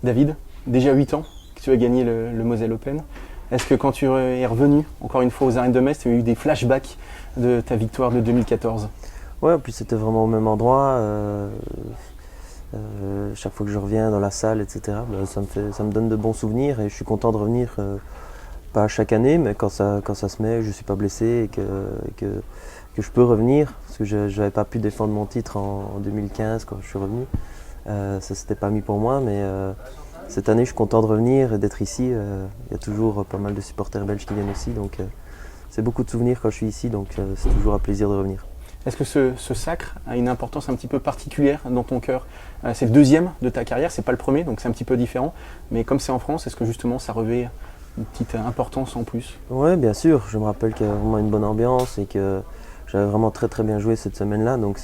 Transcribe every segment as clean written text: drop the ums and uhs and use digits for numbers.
David, déjà 8 ans que tu as gagné le Moselle Open. Est-ce que quand tu es revenu, encore une fois aux arènes de Metz, tu as eu des flashbacks de ta victoire de 2014? Ouais, puis c'était vraiment au même endroit. Chaque fois que je reviens dans la salle, etc., ça me donne de bons souvenirs et je suis content de revenir, pas chaque année, mais quand ça se met, je ne suis pas blessé et que je peux revenir, parce que je n'avais pas pu défendre mon titre en 2015 quand je suis revenu. Ça s'était pas mis pour moi, mais cette année je suis content de revenir et d'être ici. Il y a toujours pas mal de supporters belges qui viennent aussi, donc c'est beaucoup de souvenirs quand je suis ici, donc c'est toujours un plaisir de revenir. Est-ce que ce sacre a une importance un petit peu particulière dans ton cœur? C'est le deuxième de ta carrière, c'est pas le premier, donc c'est un petit peu différent. Mais comme c'est en France, est-ce que justement ça revêt une petite importance en plus? Oui, bien sûr. Je me rappelle qu'il y avait vraiment une bonne ambiance et que j'avais vraiment très très bien joué cette semaine-là. Donc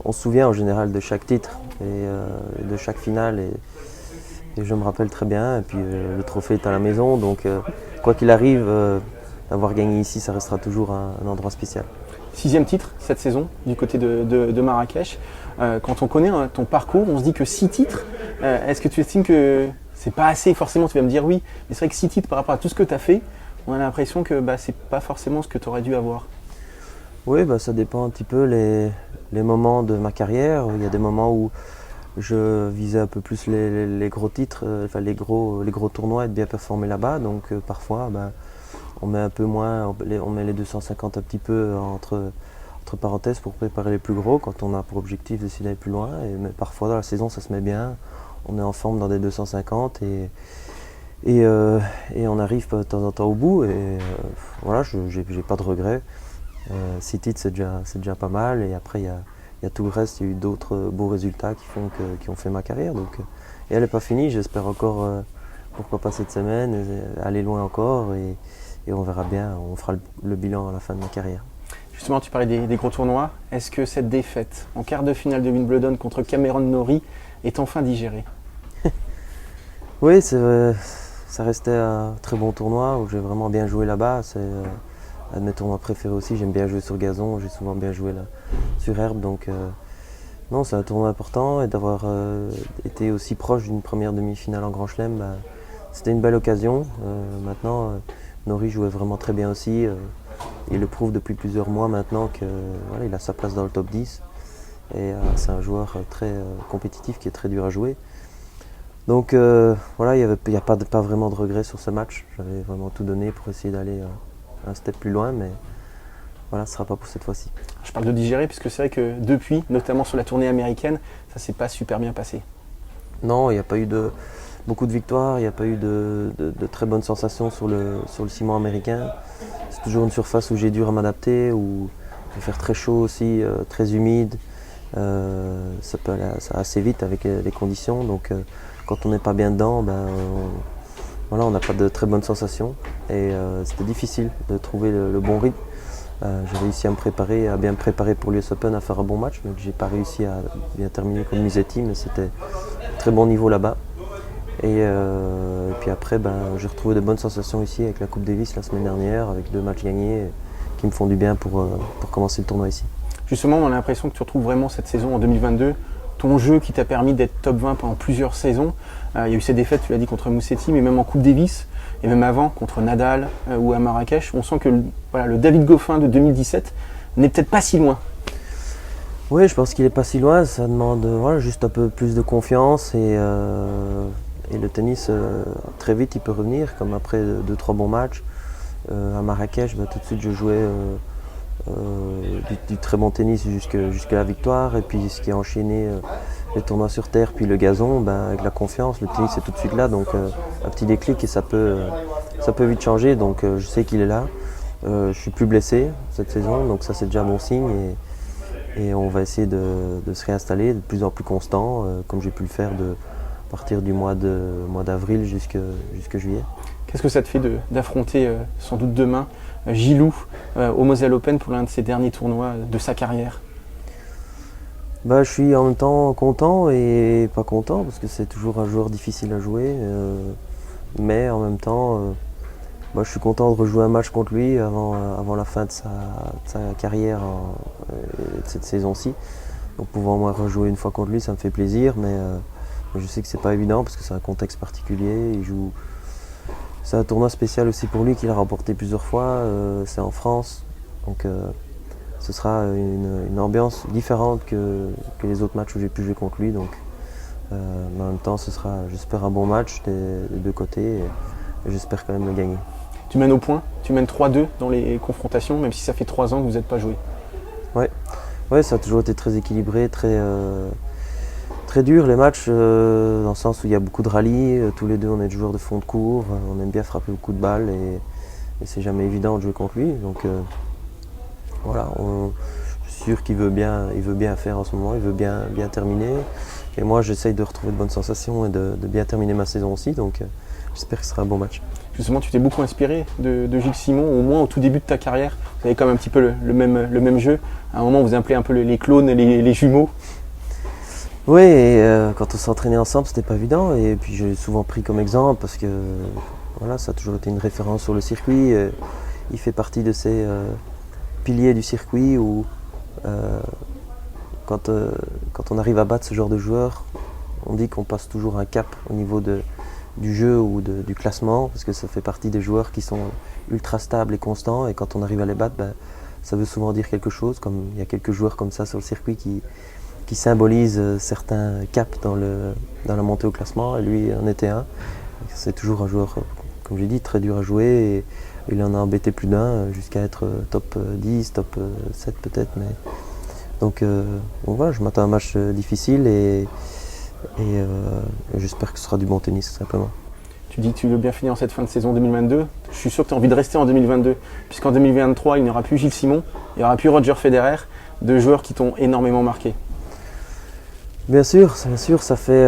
on se souvient en général de chaque titre et de chaque finale et je me rappelle très bien. Et puis le trophée est à la maison, donc quoi qu'il arrive, d'avoir gagné ici, ça restera toujours un endroit spécial. 6e titre cette saison du côté de Marrakech. Quand on connaît ton parcours, on se dit que 6 titres, est-ce que tu estimes que c'est pas assez? Forcément, tu vas me dire oui, mais c'est vrai que 6 titres par rapport à tout ce que tu as fait, on a l'impression que c'est pas forcément ce que tu aurais dû avoir. Oui, ça dépend un petit peu les moments de ma carrière. Il y a des moments où je visais un peu plus les gros titres, les gros tournois et de bien performer là-bas. Donc parfois, on met un peu moins, on met les 250 un petit peu entre parenthèses pour préparer les plus gros quand on a pour objectif d'essayer d'aller plus loin. Mais parfois dans la saison ça se met bien, on est en forme dans des 250 et on arrive de temps en temps au bout et voilà, j'ai pas de regrets. 6 titres c'est déjà pas mal et après il y a tout le reste, il y a eu d'autres beaux résultats qui ont fait ma carrière. Donc, et elle n'est pas finie, j'espère encore, pourquoi pas cette semaine, aller loin encore et on verra bien, on fera le bilan à la fin de ma carrière. Justement, tu parlais des gros tournois. Est-ce que cette défaite en quart de finale de Wimbledon contre Cameron Norrie est enfin digérée? Oui, ça restait un très bon tournoi où j'ai vraiment bien joué là-bas. C'est un de mes tournois préférés aussi. J'aime bien jouer sur gazon, j'ai souvent bien joué là, sur herbe. Donc non, c'est un tournoi important et d'avoir été aussi proche d'une première demi-finale en Grand Chelem, c'était une belle occasion. Maintenant, Norrie jouait vraiment très bien aussi. Il le prouve depuis plusieurs mois maintenant qu'il a sa place dans le top 10. Et c'est un joueur très compétitif qui est très dur à jouer. Donc il n'y a pas vraiment de regret sur ce match. J'avais vraiment tout donné pour essayer d'aller un step plus loin, mais voilà, ce ne sera pas pour cette fois-ci. Je parle de digérer puisque c'est vrai que depuis, notamment sur la tournée américaine, ça s'est pas super bien passé. Non, il n'y a pas eu beaucoup de victoires, il n'y a pas eu de très bonnes sensations sur le ciment américain. C'est toujours une surface où j'ai dû m'adapter, où il peut faire très chaud aussi, très humide. Ça peut aller assez vite avec les conditions. Donc quand on n'est pas bien dedans, on n'a pas de très bonnes sensations. Et c'était difficile de trouver le bon rythme. J'ai réussi à bien me préparer pour l'US Open, à faire un bon match, mais j'ai pas réussi à bien terminer comme Musetti, mais c'était un très bon niveau là-bas. Et puis après, j'ai retrouvé de bonnes sensations ici avec la Coupe Davis la semaine dernière, avec 2 matchs gagnés qui me font du bien pour commencer le tournoi ici. Justement, on a l'impression que tu retrouves vraiment cette saison en 2022, ton jeu qui t'a permis d'être top 20 pendant plusieurs saisons. Il y a eu ces défaites, tu l'as dit, contre Musetti, mais même en Coupe Davis, et même avant, contre Nadal ou à Marrakech, on sent que le David Goffin de 2017 n'est peut-être pas si loin. Oui, je pense qu'il n'est pas si loin, ça demande juste un peu plus de confiance et le tennis, très vite, il peut revenir, comme après 2-3 bons matchs. À Marrakech, tout de suite, je jouais du très bon tennis jusqu'à la victoire. Et puis, ce qui a enchaîné les tournois sur terre, puis le gazon, avec la confiance, le tennis est tout de suite là. Donc, un petit déclic et ça peut vite changer. Donc, je sais qu'il est là. Je suis plus blessé cette saison, donc ça, c'est déjà bon signe. Et on va essayer de se réinstaller de plus en plus constant, comme j'ai pu le faire à partir du mois d'avril jusque juillet. Qu'est-ce que ça te fait d'affronter sans doute demain Gilou au Moselle Open pour l'un de ses derniers tournois de sa carrière? Je suis en même temps content et pas content parce que c'est toujours un joueur difficile à jouer. Mais en même temps, je suis content de rejouer un match contre lui avant la fin de sa carrière de cette saison-ci. Donc pouvoir moi rejouer une fois contre lui, ça me fait plaisir. Mais Je sais que c'est pas évident parce que c'est un contexte particulier. C'est un tournoi spécial aussi pour lui qu'il a remporté plusieurs fois. C'est en France, donc ce sera une ambiance différente que les autres matchs où j'ai pu jouer contre lui. Donc, mais en même temps, ce sera, j'espère, un bon match des deux côtés et j'espère quand même le gagner. Tu mènes au point, tu mènes 3-2 dans les confrontations, même si ça fait 3 ans que vous n'êtes pas joué. Ouais, ça a toujours été très équilibré, très dur les matchs, dans le sens où il y a beaucoup de rallyes. Tous les deux, on est des joueurs de fond de cours, on aime bien frapper beaucoup de balles et c'est jamais évident de jouer contre lui. Donc voilà, je suis sûr qu'il veut bien faire en ce moment, il veut bien terminer. Et moi, j'essaye de retrouver de bonnes sensations et de bien terminer ma saison aussi. Donc j'espère que ce sera un bon match. Justement, tu t'es beaucoup inspiré de Gilles Simon, au moins au tout début de ta carrière. Vous avez quand même un petit peu le même jeu. À un moment, vous appelez un peu les clones, les jumeaux. Oui, et quand on s'entraînait ensemble, c'était pas évident. Et puis j'ai souvent pris comme exemple parce que voilà, ça a toujours été une référence sur le circuit. Il fait partie de ces piliers du circuit où quand on arrive à battre ce genre de joueur, on dit qu'on passe toujours un cap au niveau du jeu ou du classement, parce que ça fait partie des joueurs qui sont ultra stables et constants, et quand on arrive à les battre, ça veut souvent dire quelque chose, comme il y a quelques joueurs comme ça sur le circuit qui symbolisent certains caps dans la montée au classement, et lui en était un. C'est toujours un joueur, comme j'ai dit, très dur à jouer, et il en a embêté plus d'un, jusqu'à être top 10, top 7 peut-être. Donc voilà, je m'attends à un match difficile et j'espère que ce sera du bon tennis simplement. Tu dis que tu veux bien finir en cette fin de saison 2022. Je suis sûr que tu as envie de rester en 2022, puisqu'en 2023, il n'y aura plus Gilles Simon, il n'y aura plus Roger Federer, deux joueurs qui t'ont énormément marqué. Bien sûr, ça fait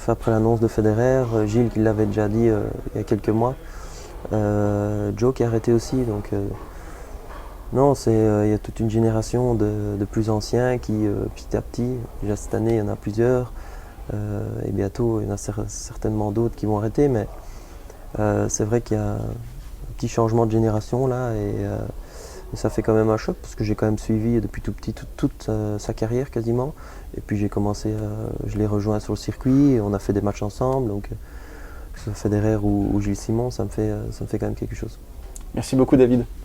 après l'annonce de Federer, Gilles qui l'avait déjà dit il y a quelques mois, Joe qui a arrêté aussi. Donc, non, il y a toute une génération de plus anciens qui, petit à petit, déjà cette année, il y en a plusieurs, et bientôt, il y en a certainement d'autres qui vont arrêter, mais c'est vrai qu'il y a un petit changement de génération là, et ça fait quand même un choc, parce que j'ai quand même suivi depuis tout petit toute sa carrière quasiment, et puis je l'ai rejoint sur le circuit, et on a fait des matchs ensemble, donc que ce soit Federer ou Gilles Simon, ça me fait quand même quelque chose. Merci beaucoup David.